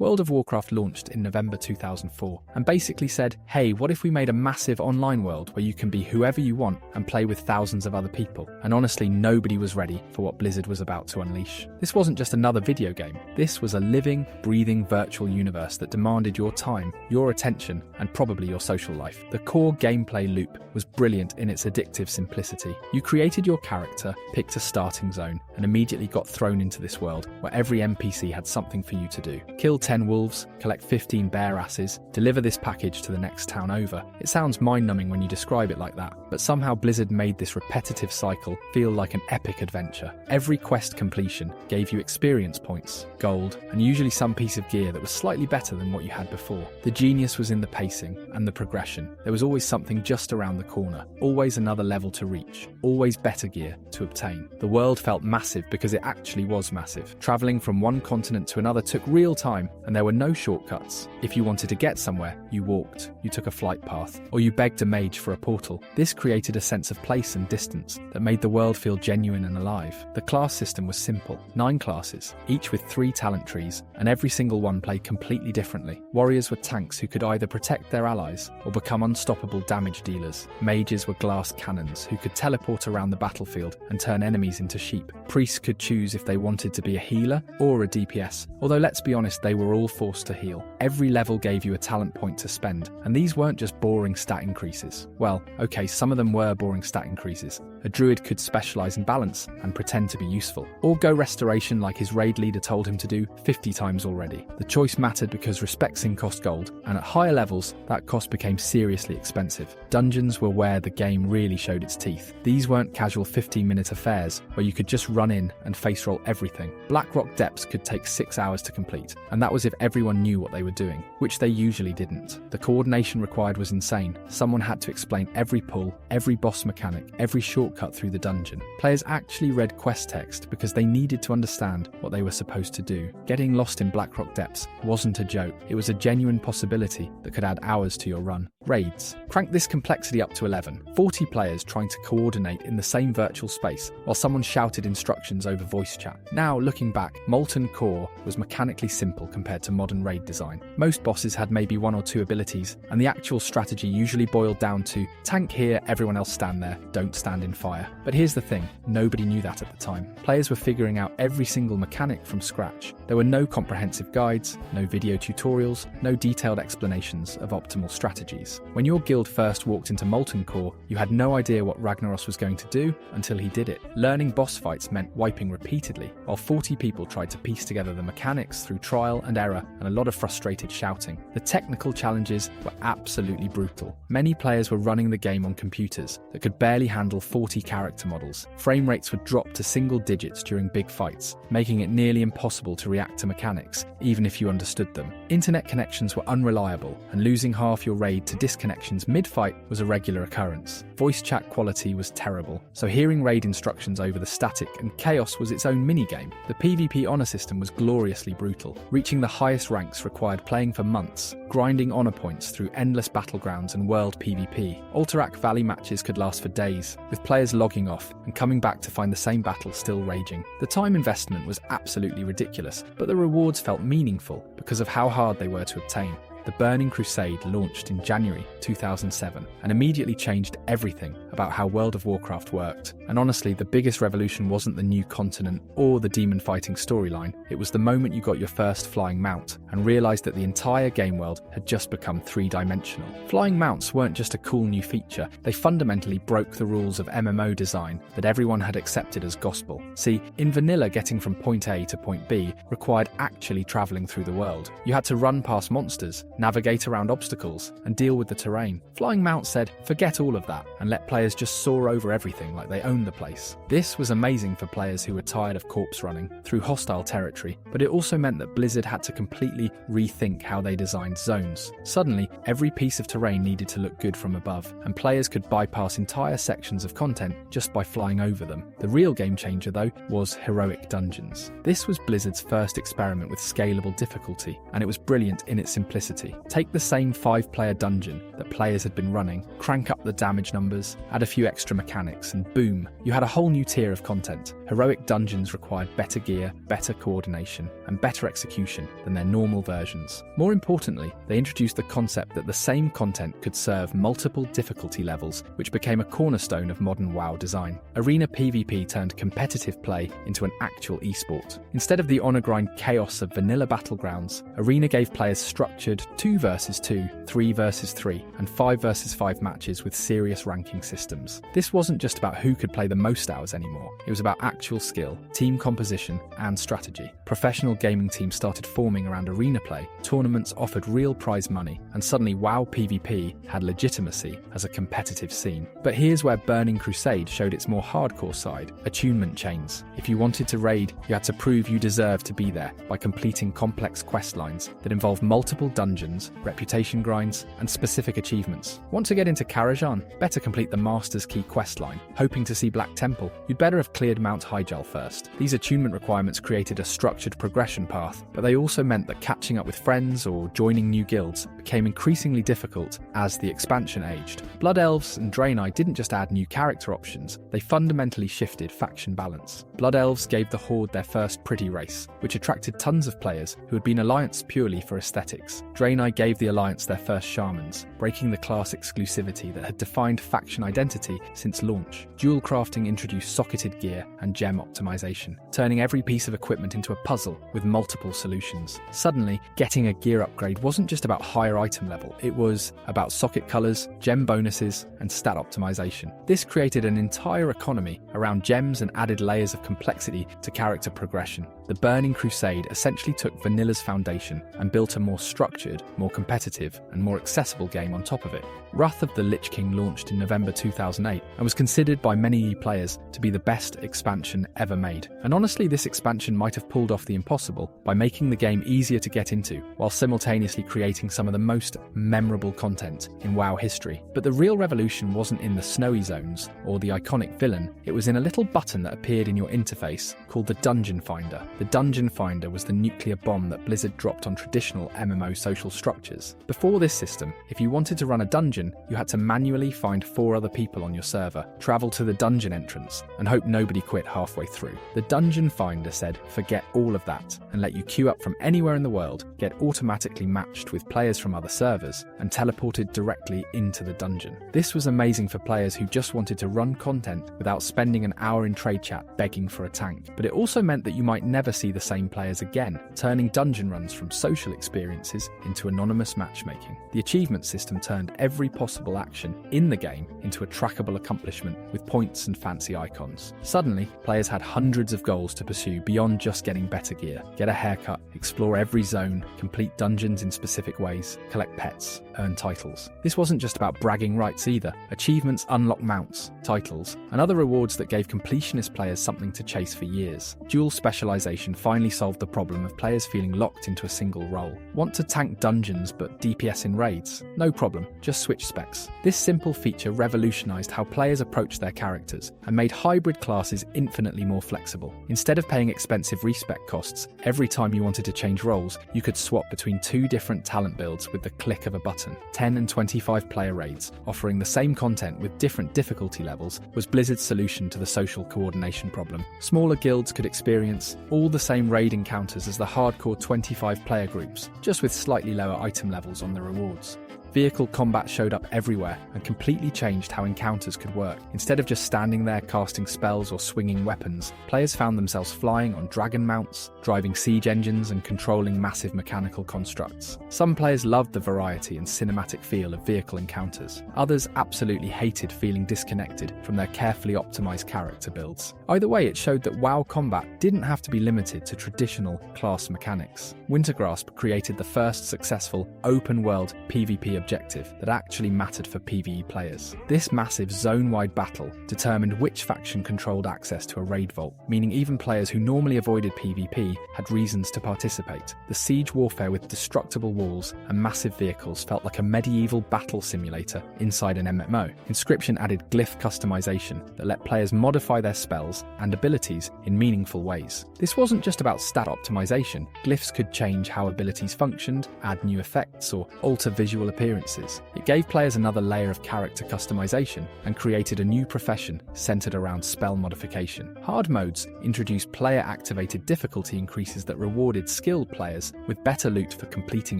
World of Warcraft launched in November 2004 and basically said, hey, what if we made a massive online world where you can be whoever you want and play with thousands of other people? And honestly, nobody was ready for what Blizzard was about to unleash. This wasn't just another video game. This was a living, breathing virtual universe that demanded your time, your attention, and probably your social life. The core gameplay loop was brilliant in its addictive simplicity. You created your character, picked a starting zone, and immediately got thrown into this world where every NPC had something for you to do. Kill 10 wolves, collect 15 bear asses, deliver this package to the next town over. It sounds mind-numbing when you describe it like that, but somehow Blizzard made this repetitive cycle feel like an epic adventure. Every quest completion gave you experience points, gold, and usually some piece of gear that was slightly better than what you had before. The genius was in the pacing and the progression. There was always something just around the corner, always another level to reach, always better gear to obtain. The world felt massive because it actually was massive. Traveling from one continent to another took real time, and there were no shortcuts. If you wanted to get somewhere, you walked, you took a flight path, or you begged a mage for a portal. This created a sense of place and distance that made the world feel genuine and alive. The class system was simple. 9 classes, each with 3 talent trees, and every single one played completely differently. Warriors were tanks who could either protect their allies or become unstoppable damage dealers. Mages were glass cannons who could teleport around the battlefield and turn enemies into sheep. Priests could choose if they wanted to be a healer or a DPS, although let's be honest, they were all forced to heal. Every level gave you a talent point to spend, and these weren't just boring stat increases. Well, okay, some of them were boring stat increases. A druid could specialize in balance and pretend to be useful, or go restoration like his raid leader told him to do 50 times already. The choice mattered because respecting cost gold, and at higher levels, that cost became seriously expensive. Dungeons were where the game really showed its teeth. These weren't casual 15-minute affairs where you could just run in and face roll everything. Blackrock Depths could take 6 hours to complete, and that was if everyone knew what they were doing, which they usually didn't. The coordination required was insane. Someone had to explain every pull, every boss mechanic, every shortcut through the dungeon. Players actually read quest text because they needed to understand what they were supposed to do. Getting lost in Blackrock Depths wasn't a joke. It was a genuine possibility that could add hours to your run. Raids. Crank this complexity up to 11. 40 players trying to coordinate in the same virtual space while someone shouted instructions over voice chat. Now, looking back, Molten Core was mechanically simple compared to modern raid design. Most bosses had maybe 1 or 2 abilities, and the actual strategy usually boiled down to tank here, everyone else stand there, don't stand in fire. But here's the thing, nobody knew that at the time. Players were figuring out every single mechanic from scratch. There were no comprehensive guides, no video tutorials, no detailed explanations of optimal strategies. When your guild first walked into Molten Core, you had no idea what Ragnaros was going to do until he did it. Learning boss fights meant wiping repeatedly, while 40 people tried to piece together the mechanics through trial and error and a lot of frustrated shouting. The technical challenges were absolutely brutal. Many players were running the game on computers that could barely handle 40 character models. Frame rates would drop to single digits during big fights, making it nearly impossible to react to mechanics, even if you understood them. Internet connections were unreliable, and losing half your raid to disconnections mid-fight was a regular occurrence. Voice chat quality was terrible, so hearing raid instructions over the static and chaos was its own minigame. The PvP honor system was gloriously brutal. Reaching the highest ranks required playing for months, grinding honor points through endless battlegrounds and world PvP. Alterac Valley matches could last for days, with players logging off and coming back to find the same battle still raging. The time investment was absolutely ridiculous, but the rewards felt meaningful because of how hard they were to obtain. The Burning Crusade launched in January 2007 and immediately changed everything about how World of Warcraft worked. And honestly, the biggest revolution wasn't the new continent or the demon fighting storyline. It was the moment you got your first flying mount and realized that the entire game world had just become 3-dimensional. Flying mounts weren't just a cool new feature, they fundamentally broke the rules of MMO design that everyone had accepted as gospel. See, in vanilla, getting from point A to point B required actually traveling through the world. You had to run past monsters, navigate around obstacles, and deal with the terrain. Flying Mount said, forget all of that, and let players just soar over everything like they own the place. This was amazing for players who were tired of corpse running through hostile territory, but it also meant that Blizzard had to completely rethink how they designed zones. Suddenly, every piece of terrain needed to look good from above, and players could bypass entire sections of content just by flying over them. The real game changer, though, was heroic dungeons. This was Blizzard's first experiment with scalable difficulty, and it was brilliant in its simplicity. immediately. Take the same 5-player dungeon that players had been running, crank up the damage numbers, add a few extra mechanics, and boom, you had a whole new tier of content. Heroic dungeons required better gear, better coordination, and better execution than their normal versions. More importantly, they introduced the concept that the same content could serve multiple difficulty levels, which became a cornerstone of modern WoW design. Arena PvP turned competitive play into an actual esport. Instead of the honor grind chaos of vanilla battlegrounds, Arena gave players structured 2 versus 2, 3 versus 3, and 5 versus 5 matches with serious ranking systems. This wasn't just about who could play the most hours anymore, it was about actual skill, team composition, and strategy. Professional gaming teams started forming around arena play, tournaments offered real prize money, and suddenly WoW PvP had legitimacy as a competitive scene. But here's where Burning Crusade showed its more hardcore side: attunement chains. If you wanted to raid, you had to prove you deserved to be there by completing complex quest lines that involved multiple dungeons, reputation grinds, and specific achievements. Want to get into Karajan? Better complete the Master's Key questline. Hoping to see Black Temple? You'd better have cleared Mount Hyjal first. These attunement requirements created a structured progression path, but they also meant that catching up with friends or joining new guilds became increasingly difficult as the expansion aged. Blood Elves and Draenei didn't just add new character options, they fundamentally shifted faction balance. Blood Elves gave the Horde their first pretty race, which attracted tons of players who had been allianced purely for aesthetics. Draenei gave the Alliance their first shamans, breaking the class exclusivity that had defined faction identity since launch. Dual crafting introduced socketed gear and gem optimization, turning every piece of equipment into a puzzle with multiple solutions. Suddenly, getting a gear upgrade wasn't just about higher item level, it was about socket colors, gem bonuses, and stat optimization. This created an entire economy around gems and added layers of complexity to character progression. The Burning Crusade essentially took Vanilla's foundation and built a more structured, more competitive, and more accessible game on top of it. Wrath of the Lich King launched in November 2008 and was considered by many players to be the best expansion ever made. And honestly, this expansion might have pulled off the impossible by making the game easier to get into, while simultaneously creating some of the most memorable content in WoW history. But the real revolution wasn't in the snowy zones or the iconic villain, it was in a little button that appeared in your interface called the Dungeon Finder. The Dungeon Finder was the nuclear bomb that Blizzard dropped on traditional MMO social structures. Before this system, if you wanted to run a dungeon, you had to manually find 4 other people on your server, travel to the dungeon entrance, and hope nobody quit halfway through. The Dungeon Finder said, forget all of that, and let you queue up from anywhere in the world, get automatically matched with players from other servers, and teleported directly into the dungeon. This was amazing for players who just wanted to run content without spending an hour in trade chat begging for a tank. But it also meant that you might never see the same players again, turning dungeon runs from social experiences into anonymous matchmaking. The achievement system turned every possible action in the game into a trackable accomplishment with points and fancy icons. Suddenly, players had hundreds of goals to pursue beyond just getting better gear, get a haircut, explore every zone, complete dungeons in specific ways, collect pets, earn titles. This wasn't just about bragging rights either. Achievements unlocked mounts, titles, and other rewards that gave completionist players something to chase for years. Dual specialization finally solved the problem of players feeling locked into a single role. Want to tank dungeons but DPS in raids? No problem, just switch specs. This simple feature revolutionized how players approach their characters and made hybrid classes infinitely more flexible. Instead of paying expensive respec costs every time you wanted to change roles, you could swap between 2 different talent builds with the click of a button. 10 and 25 player raids, offering the same content with different difficulty levels, was Blizzard's solution to the social coordination problem. Smaller guilds could experience all the same raid encounters as the hardcore 25 player groups, just with slightly lower item levels on the rewards. Vehicle combat showed up everywhere and completely changed how encounters could work. Instead of just standing there casting spells or swinging weapons, players found themselves flying on dragon mounts, driving siege engines, and controlling massive mechanical constructs. Some players loved the variety and cinematic feel of vehicle encounters. Others absolutely hated feeling disconnected from their carefully optimized character builds. Either way, it showed that WoW combat didn't have to be limited to traditional class mechanics. Wintergrasp created the first successful open-world PvP objective that actually mattered for PvE players. This massive zone-wide battle determined which faction controlled access to a raid vault, meaning even players who normally avoided PvP had reasons to participate. The siege warfare with destructible walls and massive vehicles felt like a medieval battle simulator inside an MMO. Inscription added glyph customization that let players modify their spells and abilities in meaningful ways. This wasn't just about stat optimization. Glyphs could change how abilities functioned, add new effects, or alter visual appearances. It gave players another layer of character customization and created a new profession centered around spell modification. Hard modes introduced player-activated difficulty increases that rewarded skilled players with better loot for completing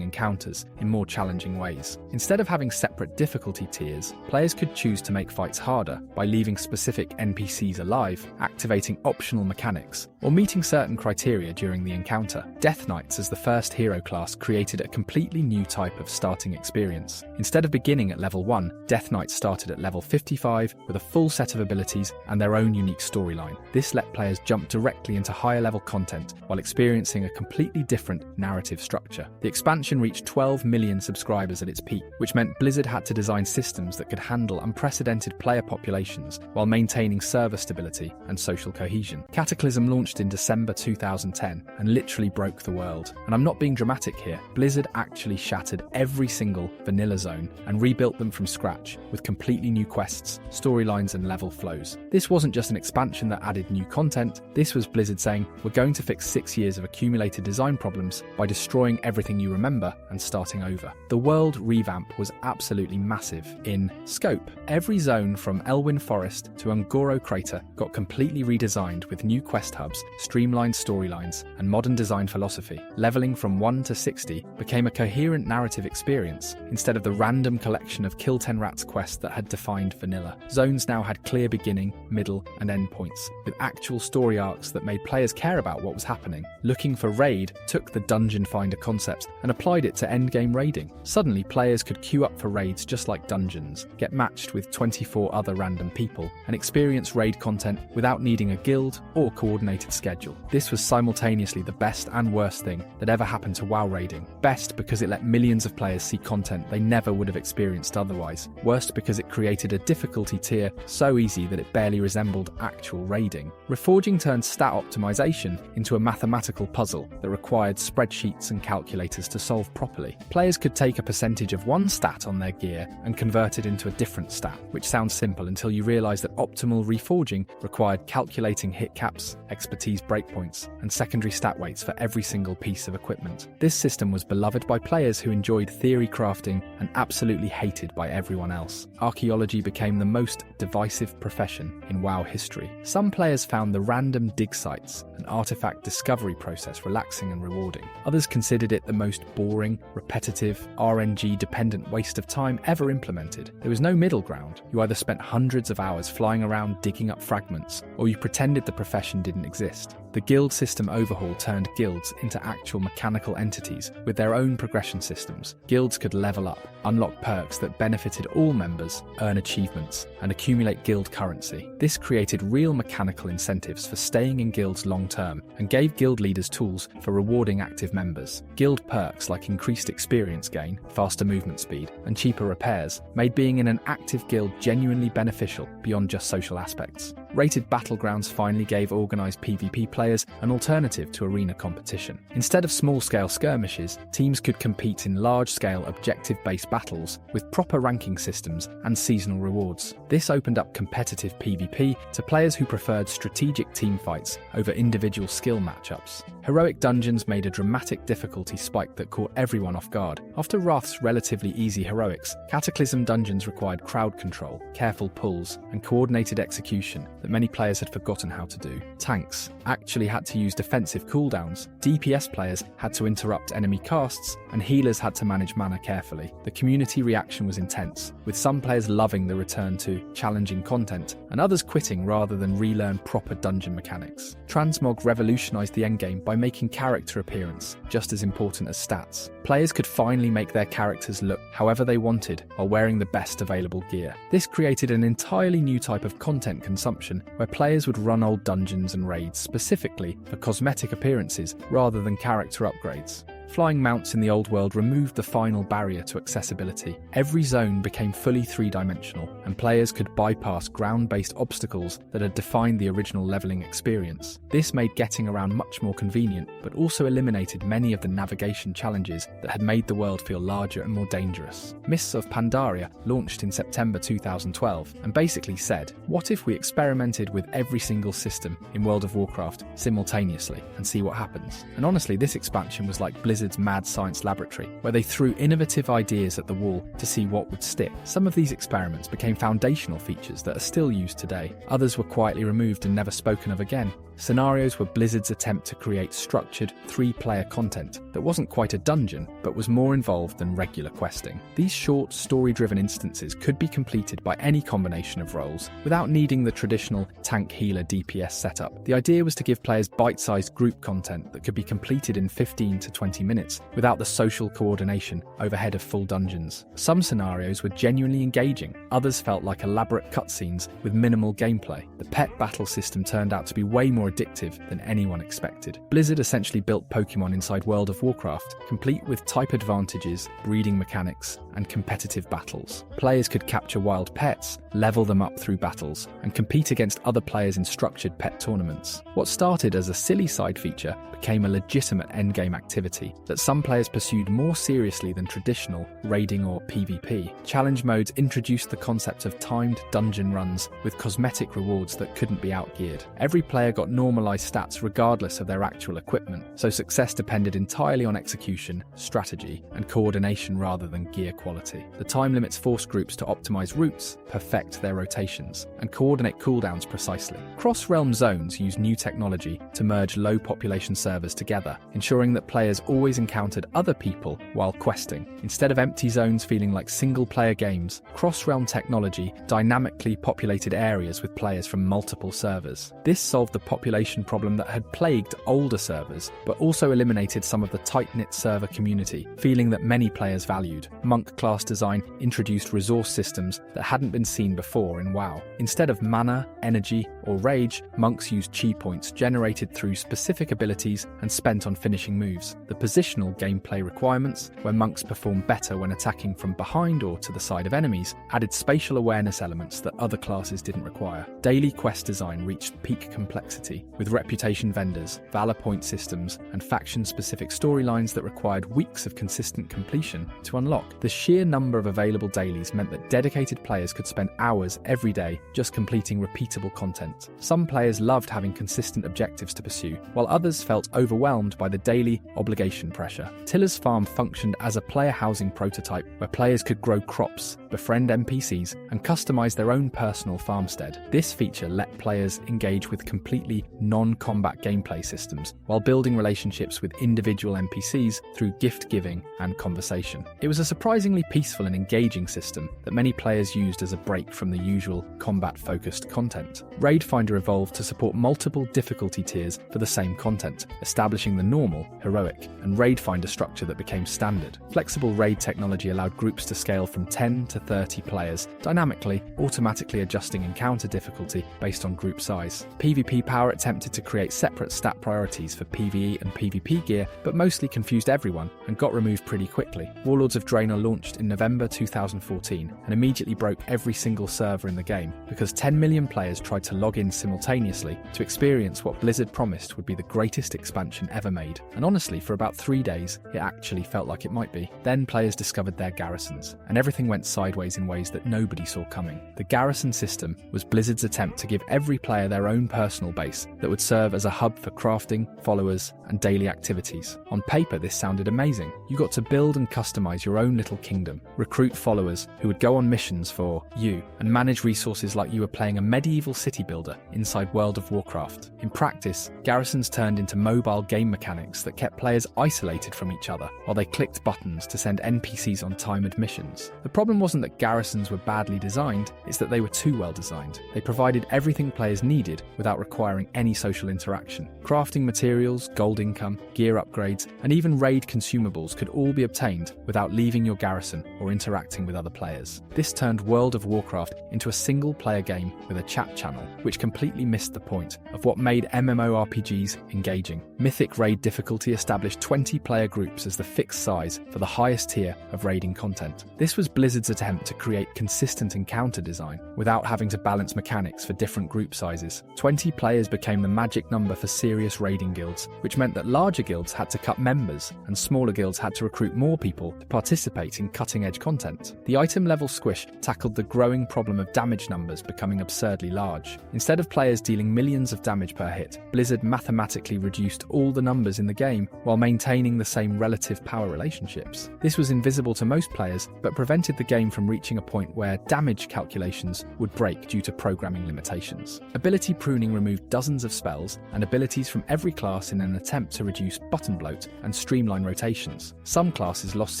encounters in more challenging ways. Instead of having separate difficulty tiers, players could choose to make fights harder by leaving specific NPCs alive, activating optional mechanics, or meeting certain criteria during the encounter. Death Knights, as the first hero class, created a completely new type of starting experience. Instead of beginning at level 1, Death Knights started at level 55 with a full set of abilities and their own unique storyline. This let players jump directly into higher level content while experiencing a completely different narrative structure. The expansion reached 12 million subscribers at its peak, which meant Blizzard had to design systems that could handle unprecedented player populations while maintaining server stability and social cohesion. Cataclysm launched in December 2010 and literally broke the world. And I'm not being dramatic here. Blizzard actually shattered every single vanilla zone and rebuilt them from scratch with completely new quests, storylines, and level flows. This wasn't just an expansion that added new content. This was Blizzard saying, we're going to fix 6 years of accumulated design problems by destroying everything you remember and starting over. The world revamp was absolutely massive in scope. Every zone from Elwyn Forest to Ungoro Crater got completely redesigned with new quest hubs, streamlined storylines, and modern design philosophy. Leveling from 1 to 60 became a coherent narrative experience instead of the random collection of Kill 10 Rats quests that had defined vanilla. Zones now had clear beginning, middle, and end points, with actual story arcs that made players care about what was happening. Looking for raid took the dungeon finder concept and applied it to endgame raiding. Suddenly, players could queue up for raids just like dungeons, get matched with 24 other random people, and experience raid content without needing a guild or coordinated schedule. This was simultaneously the best and worst thing that ever happened to WoW raiding. Best because it let millions of players see content they never would have experienced otherwise. Worst because it created a difficulty tier so easy that it barely resembled actual raiding. Reforging turned stat optimization into a mathematical puzzle that required spreadsheets and calculators to solve properly. Players could take a percentage of one stat on their gear and convert it into a different stat, which sounds simple until you realize that optimal reforging required calculating hit caps, expertise breakpoints, and secondary stat weights for every single piece of equipment. This system was beloved by players who enjoyed theory crafting and absolutely hated by everyone else. Archaeology became the most divisive profession in WoW history. Some players found the random dig sites and artifact discovery process relaxing and rewarding. Others considered it the most boring, repetitive, RNG-dependent waste of time ever implemented. There was no middle ground. You either spent hundreds of hours flying around digging up fragments, or you pretended the profession didn't exist. The guild system overhaul turned guilds into actual mechanical entities with their own progression systems. Guilds could level up, unlock perks that benefited all members, earn achievements, and accumulate guild currency. This created real mechanical incentives for staying in guilds long term and gave guild leaders tools for rewarding active members. Guild perks like increased experience gain, faster movement speed, and cheaper repairs made being in an active guild genuinely beneficial beyond just social aspects. Rated battlegrounds finally gave organised PvP players an alternative to arena competition. Instead of small-scale skirmishes, teams could compete in large-scale objective-based battles with proper ranking systems and seasonal rewards. This opened up competitive PvP to players who preferred strategic team fights over individual skill matchups. Heroic dungeons made a dramatic difficulty spike that caught everyone off guard. After Wrath's relatively easy heroics, Cataclysm dungeons required crowd control, careful pulls, and coordinated execution that many players had forgotten how to do. Tanks actually had to use defensive cooldowns, DPS players had to interrupt enemy casts, and healers had to manage mana carefully. The community reaction was intense, with some players loving the return to challenging content, and others quitting rather than relearn proper dungeon mechanics. Transmog revolutionized the endgame by making character appearance just as important as stats. Players could finally make their characters look however they wanted while wearing the best available gear. This created an entirely new type of content consumption where players would run old dungeons and raids specifically for cosmetic appearances rather than character upgrades. Flying mounts in the old world removed the final barrier to accessibility. Every zone became fully three-dimensional, and players could bypass ground-based obstacles that had defined the original leveling experience. This made getting around much more convenient, but also eliminated many of the navigation challenges that had made the world feel larger and more dangerous. Mists of Pandaria launched in September 2012 and basically said, what if we experimented with every single system in World of Warcraft simultaneously and see what happens? And honestly, this expansion was like Blizzard's mad science laboratory, where they threw innovative ideas at the wall to see what would stick. Some of these experiments became foundational features that are still used today. Others were quietly removed and never spoken of again. Scenarios were Blizzard's attempt to create structured, three-player content that wasn't quite a dungeon, but was more involved than regular questing. These short, story-driven instances could be completed by any combination of roles, without needing the traditional tank-healer DPS setup. The idea was to give players bite-sized group content that could be completed in 15 to 20 minutes, without the social coordination overhead of full dungeons. Some scenarios were genuinely engaging, others felt like elaborate cutscenes with minimal gameplay. The pet battle system turned out to be way more addictive than anyone expected. Blizzard essentially built Pokemon inside World of Warcraft, complete with type advantages, breeding mechanics, and competitive battles. Players could capture wild pets, level them up through battles, and compete against other players in structured pet tournaments. What started as a silly side feature became a legitimate endgame activity that some players pursued more seriously than traditional raiding or PvP. Challenge modes introduced the concept of timed dungeon runs with cosmetic rewards that couldn't be outgeared. Every player got normalized stats regardless of their actual equipment, so success depended entirely on execution, strategy, and coordination rather than gear quality. The time limits forced groups to optimize routes, perfect their rotations, and coordinate cooldowns precisely. Cross-realm zones use new technology to merge low-population servers together, ensuring that players always encountered other people while questing. Instead of empty zones feeling like single-player games, cross-realm technology dynamically populated areas with players from multiple servers. This solved the population problem that had plagued older servers, but also eliminated some of the tight-knit server community, feeling that many players valued. Monk class design introduced resource systems that hadn't been seen before in WoW. Instead of mana, energy, or rage, monks used chi points generated through specific abilities and spent on finishing moves. The positional gameplay requirements, where monks perform better when attacking from behind or to the side of enemies, added spatial awareness elements that other classes didn't require. Daily quest design reached peak complexity, with reputation vendors, valor point systems, and faction-specific storylines that required weeks of consistent completion to unlock. The sheer number of available dailies meant that dedicated players could spend hours every day just completing repeatable content. Some players loved having consistent objectives to pursue, while others felt overwhelmed by the daily obligation pressure. Tilla's Farm functioned as a player housing prototype where players could grow crops, befriend NPCs, and customize their own personal farmstead. This feature let players engage with completely non-combat gameplay systems while building relationships with individual NPCs through gift giving and conversation. It was a surprisingly peaceful and engaging system that many players used as a break from the usual combat-focused content. Raid Finder evolved to support multiple difficulty tiers for the same content, establishing the normal, heroic, and Raid Finder structure that became standard. Flexible raid technology allowed groups to scale from 10 to 30 players, dynamically, automatically adjusting encounter difficulty based on group size. PvP Power attempted to create separate stat priorities for PvE and PvP gear, but mostly confused everyone and got removed pretty quickly. Warlords of Draenor launched in November 2014 and immediately broke every single server in the game because 10 million players tried to log in simultaneously to experience what Blizzard promised would be the greatest expansion ever made. And honestly, for about 3 days, it actually felt like it might be. Then players discovered their garrisons, and everything went sideways in ways that nobody saw coming. The garrison system was Blizzard's attempt to give every player their own personal base that would serve as a hub for crafting, followers, and daily activities. On paper, this sounded amazing. You got to build and customize your own little kingdom, recruit followers who would go on missions for you, and manage resources like you were playing a medieval city builder inside World of Warcraft. In practice, garrisons turned into mobile game mechanics that kept players isolated from each other while they clicked buttons to send NPCs on timed missions. The problem wasn't wasn't that garrisons were badly designed, it's that they were too well designed. They provided everything players needed without requiring any social interaction. Crafting materials, gold income, gear upgrades, and even raid consumables could all be obtained without leaving your garrison or interacting with other players. This turned World of Warcraft into a single-player game with a chat channel, which completely missed the point of what made MMORPGs engaging. Mythic raid difficulty established 20-player groups as the fixed size for the highest tier of raiding content. This was Blizzard's attempt to create consistent encounter design without having to balance mechanics for different group sizes. 20 players became the magic number for serious raiding guilds, which meant that larger guilds had to cut members and smaller guilds had to recruit more people to participate in cutting-edge content. The item level squish tackled the growing problem of damage numbers becoming absurdly large. Instead of players dealing millions of damage per hit, Blizzard mathematically reduced all the numbers in the game while maintaining the same relative power relationships. This was invisible to most players, but prevented the game from reaching a point where damage calculations would break due to programming limitations. Ability pruning removed dozens of spells and abilities from every class in an attempt to reduce button bloat and streamline rotations. Some classes lost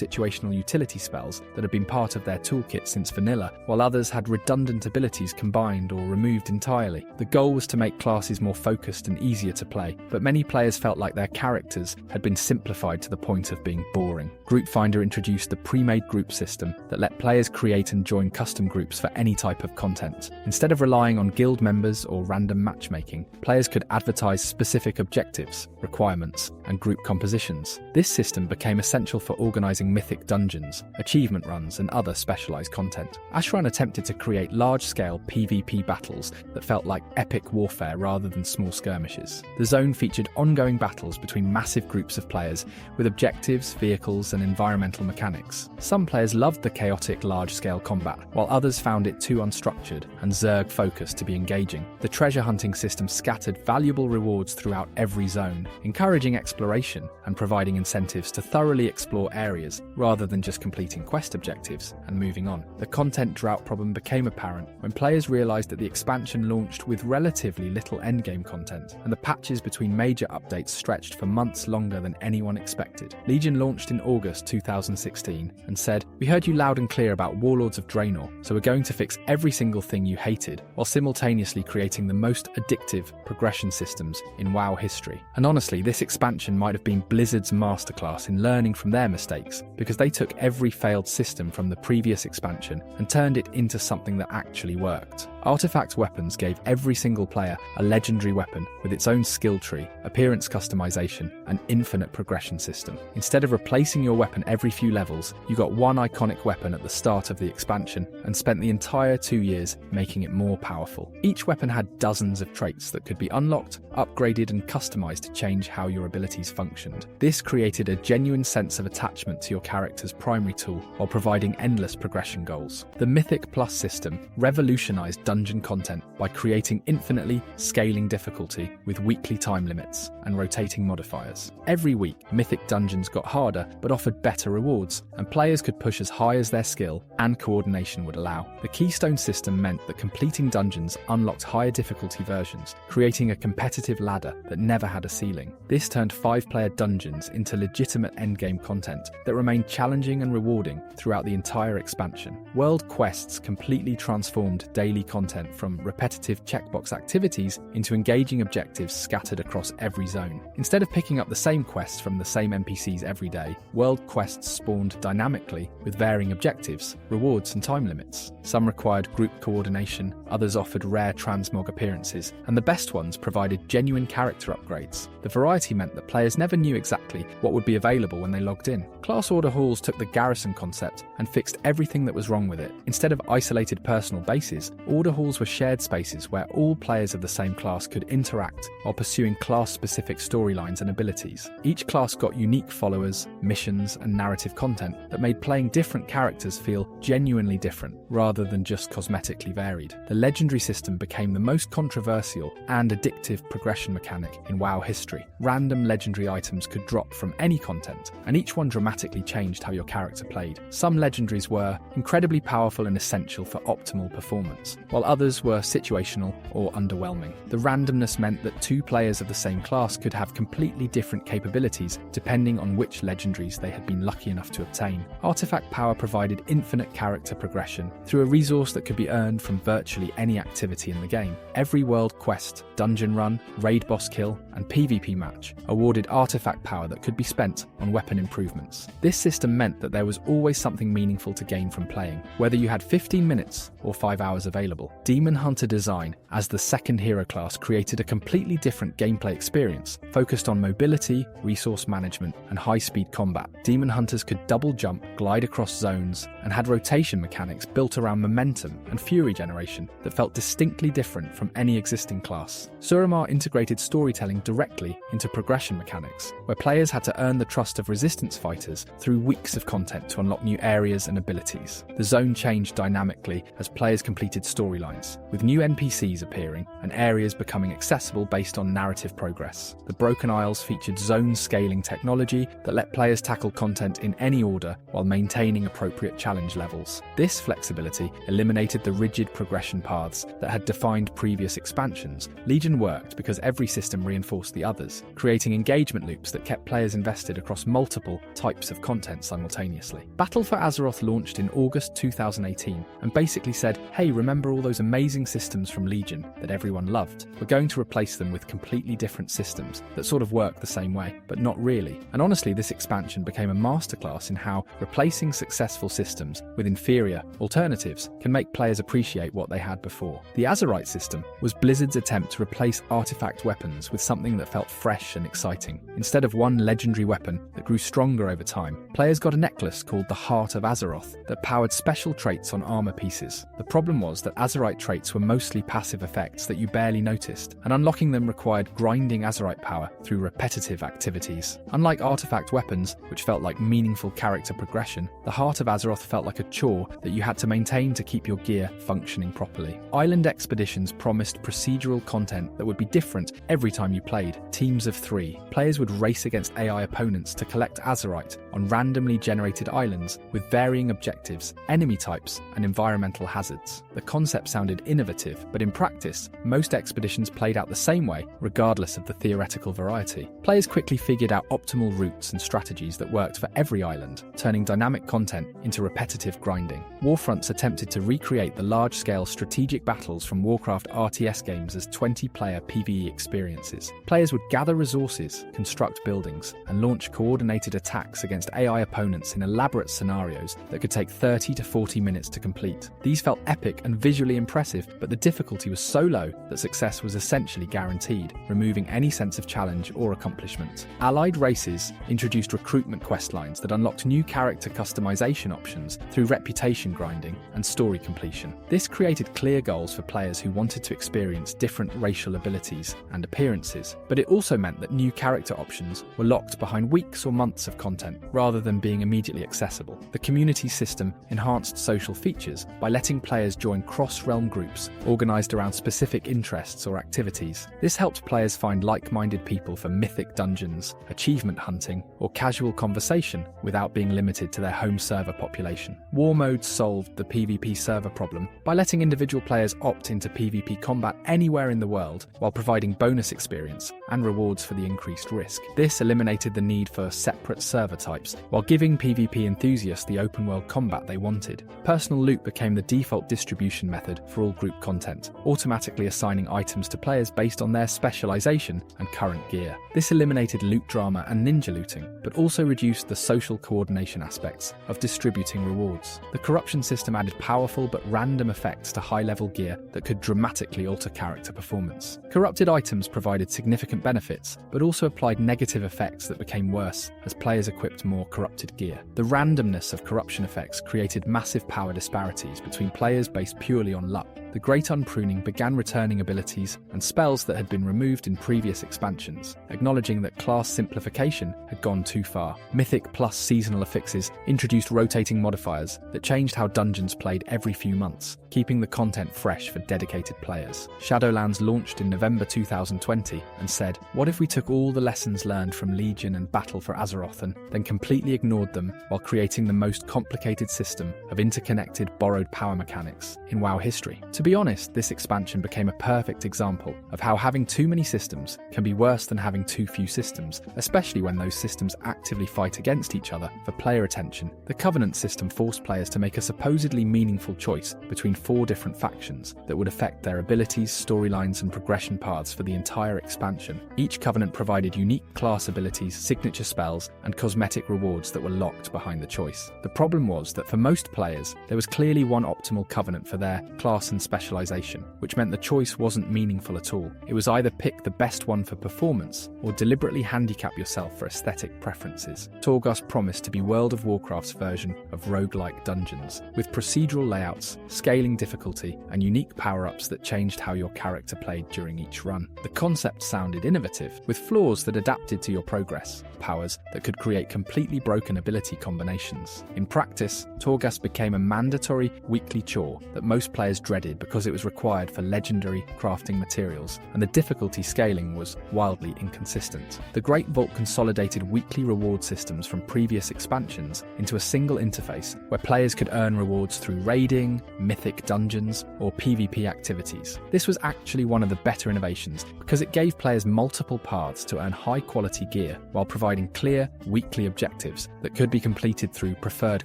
situational utility spells that had been part of their toolkit since vanilla, while others had redundant abilities combined or removed entirely. The goal was to make classes more focused and easier to play, but many players felt like their characters had been simplified to the point of being boring. Group Finder introduced the pre-made group system that let players create and join custom groups for any type of content. Instead of relying on guild members or random matchmaking, players could advertise specific objectives, requirements, and group compositions. This system became essential for organising mythic dungeons, achievement runs, and other specialised content. Asheron attempted to create large-scale PvP battles that felt like epic warfare rather than small skirmishes. The zone featured ongoing battles between massive groups of players with objectives, vehicles, and environmental mechanics. Some players loved the chaotic large-scale combat, while others found it too unstructured and Zerg-focused to be engaging. The treasure hunting system scattered valuable rewards throughout every zone, encouraging exploration and providing incentives to thoroughly explore areas rather than just completing quest objectives and moving on. The content drought problem became apparent when players realised that the expansion launched with relatively little endgame content, and the patches between major updates stretched for months longer than anyone expected. Legion launched in August 2016 and said, "We heard you loud and clear about Warlords of Draenor, so we're going to fix every single thing you hated," while simultaneously creating the most addictive progression systems in WoW history. And honestly, this expansion might have been Blizzard's masterclass in learning from their mistakes, because they took every failed system from the previous expansion and turned it into something that actually worked. Artifact weapons gave every single player a legendary weapon with its own skill tree, appearance customization, and infinite progression system. Instead of replacing your weapon every few levels, you got one iconic weapon at the start of the expansion and spent the entire 2 years making it more powerful. Each weapon had dozens of traits that could be unlocked, upgraded, and customized to change how your abilities functioned. This created a genuine sense of attachment to your character's primary tool while providing endless progression goals. The Mythic Plus system revolutionized dungeon content by creating infinitely scaling difficulty with weekly time limits and rotating modifiers. Every week, Mythic dungeons got harder but offered better rewards, and players could push as high as their skill and coordination would allow. The Keystone system meant that completing dungeons unlocked higher difficulty versions, creating a competitive ladder that never had a ceiling. This turned 5-player dungeons into legitimate endgame content that remained challenging and rewarding throughout the entire expansion. World quests completely transformed daily content from repetitive checkbox activities into engaging objectives scattered across every zone. Instead of picking up the same quests from the same NPCs every day, world quests spawned dynamically with varying objectives, rewards, and time limits. Some required group coordination, others offered rare transmog appearances, and the best ones provided genuine character upgrades. The variety meant that players never knew exactly what would be available when they logged in. Class Order Halls took the garrison concept and fixed everything that was wrong with it. Instead of isolated personal bases, Order Halls were shared spaces where all players of the same class could interact while pursuing class-specific storylines and abilities. Each class got unique followers, missions, and narrative content that made playing different characters feel genuinely different, rather than just cosmetically varied. The legendary system became the most controversial and addictive progression mechanic in WoW history. Random legendary items could drop from any content, and each one dramatically changed how your character played. Some legendaries were incredibly powerful and essential for optimal performance, while while others were situational or underwhelming. The randomness meant that two players of the same class could have completely different capabilities depending on which legendaries they had been lucky enough to obtain. Artifact power provided infinite character progression through a resource that could be earned from virtually any activity in the game. Every world quest, dungeon run, raid boss kill, and PvP match awarded artifact power that could be spent on weapon improvements. This system meant that there was always something meaningful to gain from playing, whether you had 15 minutes or 5 hours available. Demon Hunter design as the second hero class created a completely different gameplay experience, focused on mobility, resource management, and high-speed combat. Demon Hunters could double jump, glide across zones, and had rotation mechanics built around momentum and fury generation that felt distinctly different from any existing class. Suramar integrated storytelling directly into progression mechanics, where players had to earn the trust of resistance fighters through weeks of content to unlock new areas and abilities. The zone changed dynamically as players completed storylines, with new NPCs appearing and areas becoming accessible based on narrative progress. The Broken Isles featured zone scaling technology that let players tackle content in any order while maintaining appropriate challenge levels. This flexibility eliminated the rigid progression paths that had defined previous expansions. Legion worked because every system reinforced the others, creating engagement loops that kept players invested across multiple types of content simultaneously. Battle for Azeroth launched in August 2018 and basically said, hey, remember all those amazing systems from Legion that everyone loved? We're going to replace them with completely different systems that sort of work the same way, but not really. And honestly, this expansion became a masterclass in how replacing successful systems with inferior alternatives can make players appreciate what they had before. The Azerite system was Blizzard's attempt to replace artifact weapons with something that felt fresh and exciting. Instead of one legendary weapon that grew stronger over time, players got a necklace called the Heart of Azeroth that powered special traits on armor pieces. The problem was that Azerite traits were mostly passive effects that you barely noticed, and unlocking them required grinding Azerite power through repetitive activities. Unlike artifact weapons, which felt like meaningful character progression, the Heart of Azeroth felt like a chore that you had to maintain to keep your gear functioning properly. Island expeditions promised procedural content that would be different every time you played. Teams of 3. Players would race against AI opponents to collect Azerite on randomly generated islands with varying objectives, enemy types, and environmental hazards. The concept sounded innovative, but in practice, most expeditions played out the same way, regardless of the theoretical variety. Players quickly figured out optimal routes and strategies that worked for every island, turning dynamic content into repetitive grinding. Warfronts attempted to recreate the large-scale strategic battles from Warcraft RTS games as 20-player PvE experiences. Players would gather resources, construct buildings, and launch coordinated attacks against AI opponents in elaborate scenarios that could take 30 to 40 minutes to complete. These felt epic and visually impressive, but the difficulty was so low that success was essentially guaranteed, removing any sense of challenge or accomplishment. Allied races introduced recruitment questlines that unlocked new character customization options through reputation grinding and story completion. This created clear goals for players who wanted to experience different racial abilities and appearances, but it also meant that new character options were locked behind weeks or months of content, rather than being immediately accessible. The community system enhanced social features by letting players join cross-realm groups organized around specific interests or activities. This helped players find like-minded people for mythic dungeons, achievement hunting, or casual conversation without being limited to their home server population. War mode solved the PvP server problem by letting individual players opt into PvP combat anywhere in the world while providing bonus experience and rewards for the increased risk. This eliminated the need for separate server types while giving PvP enthusiasts the open-world combat they wanted. Personal loot became the default distribution method for all group content, automatically assigning items to players based on their specialization and current gear. This eliminated loot drama and ninja looting, but also reduced the social coordination aspects of distributing rewards. The corruption system added powerful but random effects to high-level gear that could dramatically alter character performance. Corrupted items provided significant benefits, but also applied negative effects that became worse as players equipped more corrupted gear. The randomness of corruption effects created massive power disparities between players based purely on luck. The Great Unpruning began returning abilities and spells that had been removed in previous expansions, acknowledging that class simplification had gone too far. Mythic plus seasonal affixes introduced rotating modifiers that changed how dungeons played every few months, keeping the content fresh for dedicated players. Shadowlands launched in November 2020 and said, what if we took all the lessons learned from Legion and Battle for Azeroth and then completely ignored them while creating the most complicated system of interconnected borrowed power mechanics in WoW history? To To be honest, this expansion became a perfect example of how having too many systems can be worse than having too few systems, especially when those systems actively fight against each other for player attention. The Covenant system forced players to make a supposedly meaningful choice between 4 different factions that would affect their abilities, storylines, and progression paths for the entire expansion. Each Covenant provided unique class abilities, signature spells, and cosmetic rewards that were locked behind the choice. The problem was that for most players, there was clearly one optimal Covenant for their class and specialization, which meant the choice wasn't meaningful at all. It was either pick the best one for performance or deliberately handicap yourself for aesthetic preferences. Torghast promised to be World of Warcraft's version of roguelike dungeons, with procedural layouts, scaling difficulty, and unique power-ups that changed how your character played during each run. The concept sounded innovative, with flaws that adapted to your progress, powers that could create completely broken ability combinations. In practice, Torghast became a mandatory weekly chore that most players dreaded because it was required for legendary crafting materials, and the difficulty scaling was wildly inconsistent. The Great Vault consolidated weekly reward systems from previous expansions into a single interface where players could earn rewards through raiding, mythic dungeons, or PvP activities. This was actually one of the better innovations because it gave players multiple paths to earn high-quality gear while providing clear, weekly objectives that could be completed through preferred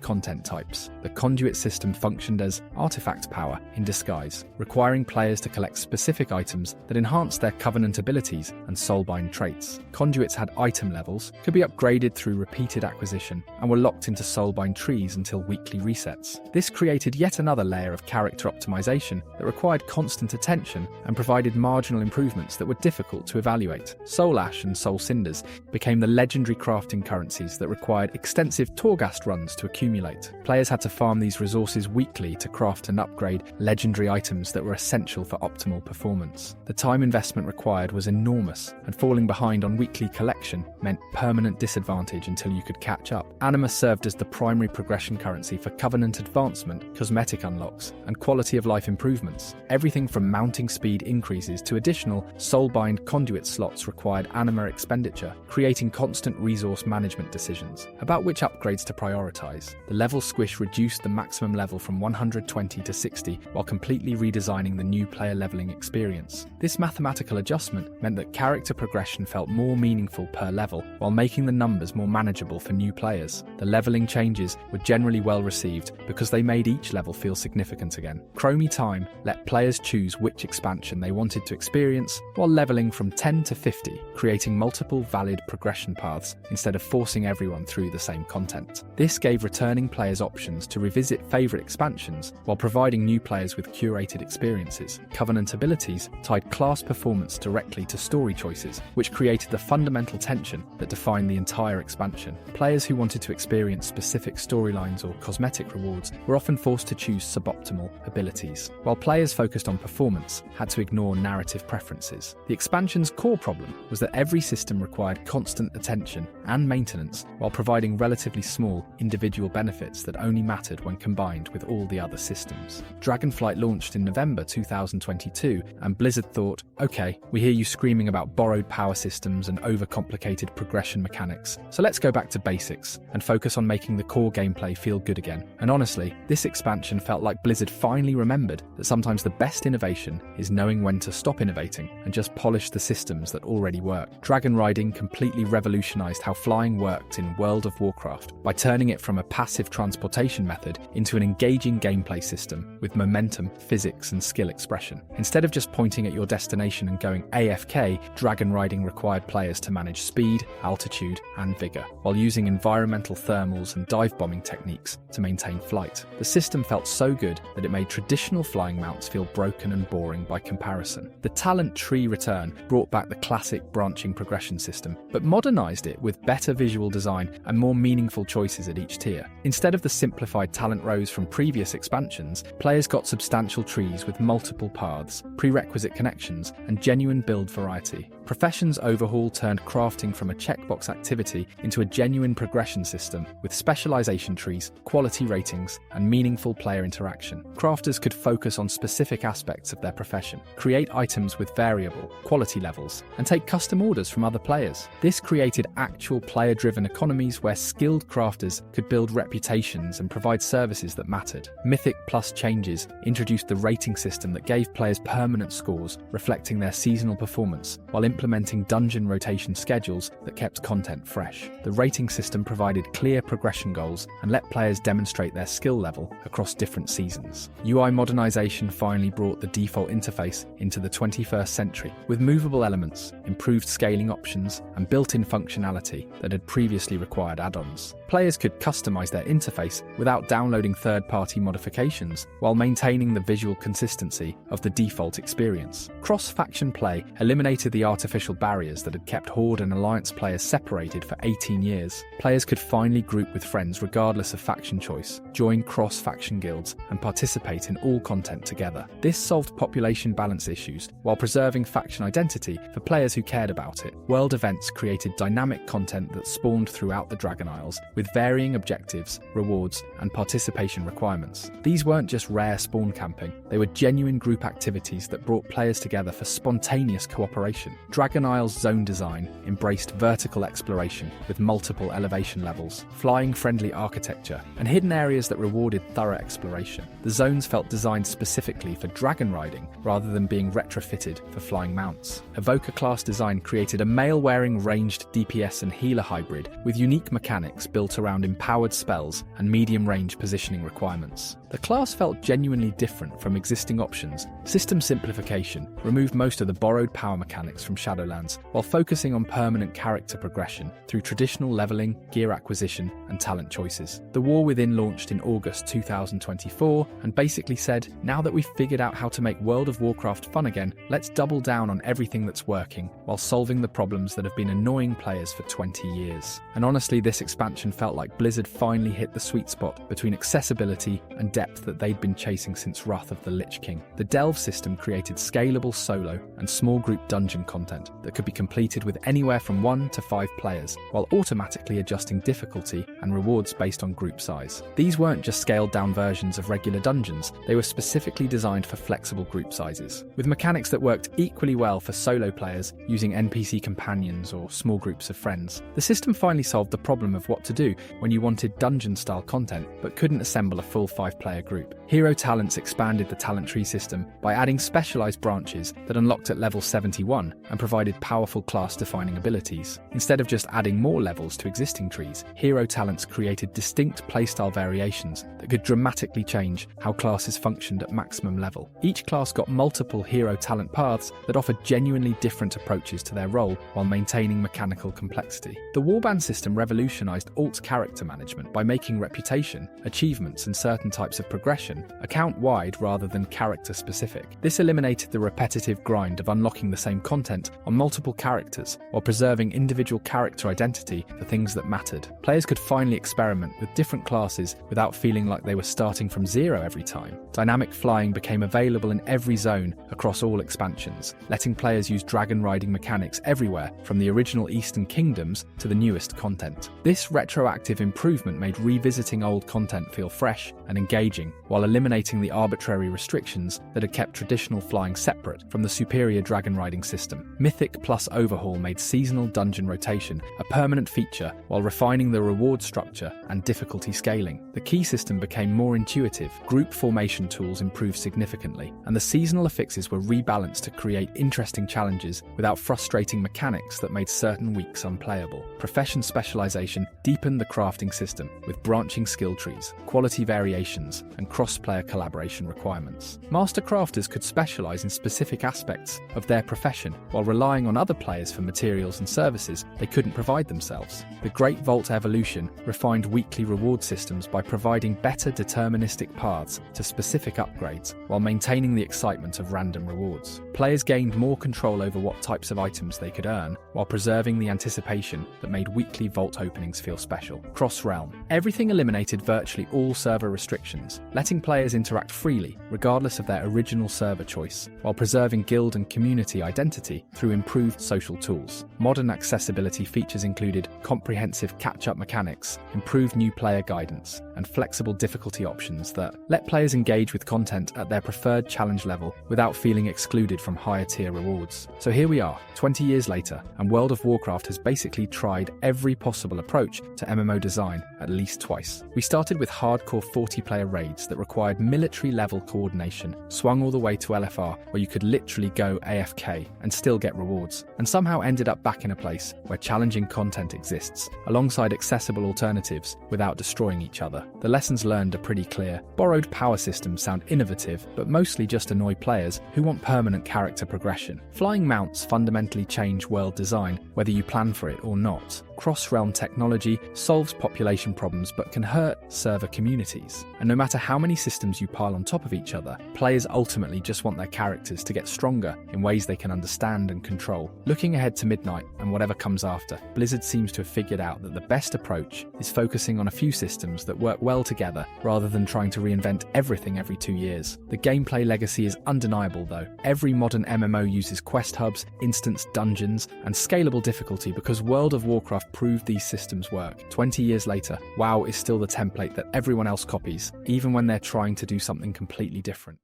content types. The conduit system functioned as artifact power in disguise, requiring players to collect specific items that enhanced their Covenant abilities and soulbind traits. Conduits had item levels, could be upgraded through repeated acquisition, and were locked into soulbind trees until weekly resets. This created yet another layer of character optimization that required constant attention and provided marginal improvements that were difficult to evaluate. Soul Ash and Soul Cinders became the legendary crafting currencies that required extensive Torghast runs to accumulate. Players had to farm these resources weekly to craft and upgrade legendary items that were essential for optimal performance. The time investment required was enormous, and falling behind on weekly collection meant permanent disadvantage until you could catch up. Anima served as the primary progression currency for Covenant advancement, cosmetic unlocks, and quality of life improvements. Everything from mounting speed increases to additional soulbind conduit slots required Anima expenditure, creating constant resource management decisions about which upgrades to prioritize. The level squish reduced the maximum level from 120 to 60 while completely redesigning the new player leveling experience. This mathematical adjustment meant that character progression felt more meaningful per level while making the numbers more manageable for new players. The leveling changes were generally well received because they made each level feel significant again. Chromie Time let players choose which expansion they wanted to experience while leveling from 10 to 50, creating multiple valid progression paths instead of forcing everyone through the same content. This gave returning players options to revisit favourite expansions while providing new players with curated experiences. Covenant abilities tied class performance directly to story choices, which created the fundamental tension that defined the entire expansion. Players who wanted to experience specific storylines or cosmetic rewards were often forced to choose suboptimal abilities, while players focused on performance had to ignore narrative preferences. The expansion's core problem was that every system required constant attention and maintenance while providing relatively small individual benefits that only mattered when combined with all the other systems. Dragonflight launched in November 2022, and Blizzard thought, okay, we hear you screaming about borrowed power systems and overcomplicated progression mechanics, so let's go back to basics and focus on making the core gameplay feel good again. And honestly, this expansion felt like Blizzard finally remembered that sometimes the best innovation is knowing when to stop innovating and just polish the systems that already work. Dragon riding completely revolutionized how flying worked in World of Warcraft by turning it from a passive transportation method into an engaging gameplay system with momentum, physics, and skill expression. Instead of just pointing at your destination and going AFK, dragon riding required players to manage speed, altitude, and vigor, while using environmental thermals and dive bombing techniques to maintain flight. The system felt so good that it made traditional flying mounts feel broken and boring by comparison. The talent tree return brought back the classic branching progression system, but modernized it with better visual design and more meaningful choices at each tier. Instead of the simplified talent rows from previous expansions, players got substantial trees with multiple paths, prerequisite connections, and genuine build variety. Professions Overhaul turned crafting from a checkbox activity into a genuine progression system with specialization trees, quality ratings, and meaningful player interaction. Crafters could focus on specific aspects of their profession, create items with variable quality levels, and take custom orders from other players. This created actual player-driven economies where skilled crafters could build reputations and provide services that mattered. Mythic Plus changes introduced the rating system that gave players permanent scores reflecting their seasonal performance, while implementing dungeon rotation schedules that kept content fresh. The rating system provided clear progression goals and let players demonstrate their skill level across different seasons. UI modernization finally brought the default interface into the 21st century, with movable elements, improved scaling options, and built-in functionality that had previously required add-ons. Players could customize their interface without downloading third-party modifications, while maintaining the visual consistency of the default experience. Cross-faction play eliminated the artificial barriers that had kept Horde and Alliance players separated for 18 years. Players could finally group with friends regardless of faction choice, join cross-faction guilds, and participate in all content together. This solved population balance issues while preserving faction identity for players who cared about it. World events created dynamic content that spawned throughout the Dragon Isles, with varying objectives, rewards, and participation requirements. These weren't just rare spawn camping, they were genuine group activities that brought players together for spontaneous cooperation. Dragon Isle's zone design embraced vertical exploration with multiple elevation levels, flying-friendly architecture, and hidden areas that rewarded thorough exploration. The zones felt designed specifically for dragon riding rather than being retrofitted for flying mounts. Evoker class design created a mail-wearing ranged DPS and healer hybrid with unique mechanics built around empowered spells and medium-range positioning requirements. The class felt genuinely different from existing options. System simplification removed most of the borrowed power mechanics from Shadowlands, while focusing on permanent character progression through traditional leveling, gear acquisition, and talent choices. The War Within launched in August 2024 and basically said, now that we've figured out how to make World of Warcraft fun again, let's double down on everything that's working while solving the problems that have been annoying players for 20 years. And honestly, this expansion felt like Blizzard finally hit the sweet spot between accessibility and depth that they'd been chasing since Wrath of the Lich King. The Delve system created scalable solo and small group dungeon content that could be completed with anywhere from 1 to 5 players, while automatically adjusting difficulty and rewards based on group size. These weren't just scaled down versions of regular dungeons, they were specifically designed for flexible group sizes, with mechanics that worked equally well for solo players using NPC companions or small groups of friends. The system finally solved the problem of what to do when you wanted dungeon-style content but couldn't assemble a full 5-player group. Hero Talents expanded the talent tree system by adding specialized branches that unlocked at level 71 and provided powerful class-defining abilities. Instead of just adding more levels to existing trees, Hero Talents created distinct playstyle variations that could dramatically change how classes functioned at maximum level. Each class got multiple hero talent paths that offered genuinely different approaches to their role while maintaining mechanical complexity. The Warband system revolutionized alt character management by making reputation, achievements, and certain types of progression account-wide rather than character-specific. This eliminated the repetitive grind of unlocking the same content on multiple characters while preserving individual character identity for things that mattered. Players could finally experiment with different classes without feeling like they were starting from zero every time. Dynamic flying became available in every zone across all expansions, letting players use dragon riding mechanics everywhere from the original Eastern Kingdoms to the newest content. This retroactive improvement made revisiting old content feel fresh and engaging, while eliminating the arbitrary restrictions that had kept traditional flying separate from the superior dragon riding system. Mythic Plus Overhaul made seasonal dungeon rotation a permanent feature while refining the reward structure and difficulty scaling. The key system became more intuitive, group formation tools improved significantly, and the seasonal affixes were rebalanced to create interesting challenges without frustrating mechanics that made certain weeks unplayable. Profession specialization deepened the crafting system with branching skill trees, quality variations, and cross-player collaboration requirements. Master crafters could specialize in specific aspects of their profession while relying on other players for materials and services they couldn't provide themselves. The Great Vault evolution refined weekly reward systems by providing better deterministic paths to specific upgrades while maintaining the excitement of random rewards. Players gained more control over what types of items they could earn while preserving the anticipation that made weekly vault openings feel special. Cross-realm. Everything eliminated virtually all server restrictions, letting players interact freely regardless of their original server choice, while preserving guild and community identity through improved social tools. Modern accessibility features included comprehensive catch-up mechanics, improved new player guidance, and flexible difficulty options that let players engage with content at their preferred challenge level without feeling excluded from higher tier rewards. So here we are, 20 years later, and World of Warcraft has basically tried every possible approach to MMO design at least twice. We started with hardcore 40-player raids that required military-level coordination, swung all the way to LFR, where you could literally go AFK and still get rewards, and somehow ended up back in a place where challenging content exists, alongside accessible alternatives without destroying each other. The lessons learned are pretty clear. Borrowed power systems sound innovative, but mostly just annoy players who want permanent character progression. Flying mounts fundamentally change world design, whether you plan for it or not. Cross-realm technology solves population problems but can hurt server communities. And no matter how many systems you pile on top of each other, players ultimately just want their characters to get stronger in ways they can understand and control. Looking ahead to Midnight and whatever comes after, Blizzard seems to have figured out that the best approach is focusing on a few systems that work well together rather than trying to reinvent everything every 2 years. The gameplay legacy is undeniable though. Every modern MMO uses quest hubs, instance dungeons, and scalable difficulty because World of Warcraft proved these systems work. 20 years later, WoW is still the template that everyone else copies, even when they're trying to do something completely different.